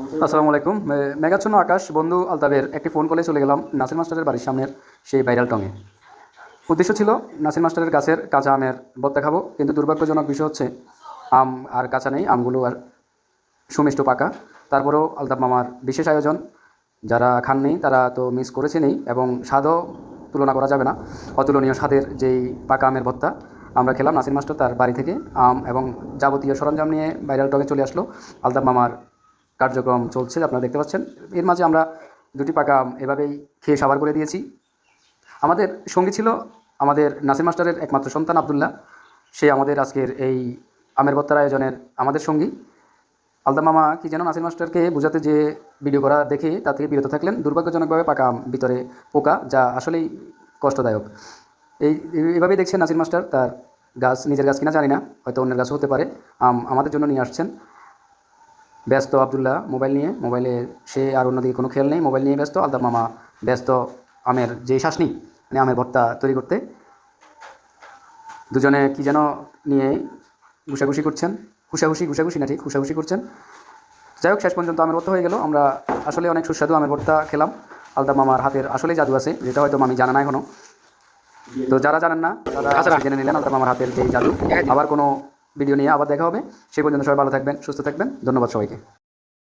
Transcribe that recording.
আসসালামু আলাইকুম। মেঘাচ্ছন্ন আকাশ বন্ধু আলতাবের একটি ফোন কলে চলে গেলাম নাসির মাস্টারের বাড়ির সামনের সেই ভাইরাল টঙে। উদ্দেশ্য ছিল নাসির মাস্টারের গাছের কাঁচা আমের ভর্তা খাবো, কিন্তু দুর্ভাগ্যজনক বিষয় হচ্ছে আম আর কাঁচা নেই, আমগুলো আর সুমিষ্ট পাকা। তারপরেও আলতাব মামার বিশেষ আয়োজন, যারা খাননি তারা তো মিস করেছেনই, এবং স্বাদও তুলনা করা যাবে না। অতুলনীয় স্বাদের যেই পাকা আমের ভর্তা আমরা খেলাম, নাসির মাস্টার তার বাড়ি থেকে আম এবং যাবতীয় সরঞ্জাম নিয়ে ভাইরাল টঙে চলে আসলো। আলতাব মামার কার্যক্রম চলছে, আপনারা দেখতে পাচ্ছেন। এর মাঝে আমরা দুটি পাকা আম এভাবেই খেয়ে সাবার করে দিয়েছি। আমাদের সঙ্গী ছিল আমাদের নাসির মাস্টারের একমাত্র সন্তান আবদুল্লাহ। সে আমাদের আজকের এই আমের ভর্তার আয়োজনের আমাদের সঙ্গী। আলতাব মামা কি যেন নাসির মাস্টারকে বোঝাতে যে ভিডিও করা দেখে তা থেকে বিরত থাকলেন। দুর্ভাগ্যজনকভাবে পাকা আম ভিতরে পোকা, যা আসলেই কষ্টদায়ক। এভাবেই দেখছেন নাসির মাস্টার তার গাছ, নিজের গাছ কিনা জানি না, হয়তো অন্যের গাছও হতে পারে, আম আমাদের জন্য নিয়ে আসছেন। ব্যস্ত আবদুল্লাহ মোবাইল নিয়ে, মোবাইলে সে আর অন্যদিকে কোনো খেয়াল নেই, মোবাইল নিয়ে ব্যস্ত। আলতাব মামা ব্যস্ত আমের যে শাসনি, মানে আমের ভর্তা তৈরি করতে। দুজনে কি যেন নিয়ে ঘুষাঘুষি করছেন, ঘুষাঘুষি না, ঠিক ঘুষাঘুষি করছেন। যাই হোক, শেষ পর্যন্ত আমের ভর্তা হয়ে গেল। আমরা আসলে অনেক সুস্বাদু আমের ভর্তা খেলাম। আলতাব মামার হাতের আসলেই জাদু আছে, যেটা হয়তো আমি জানা না এখনও। তো যারা জানেন না তারা জেনে নিলেন আলতাব মামার হাতের যেই জাদু। আবার কোনো ভিডিও নিয়ে আবার দেখা হবে। সেই পর্যন্ত সবাই ভালো থাকবেন, সুস্থ থাকবেন। ধন্যবাদ সবাইকে।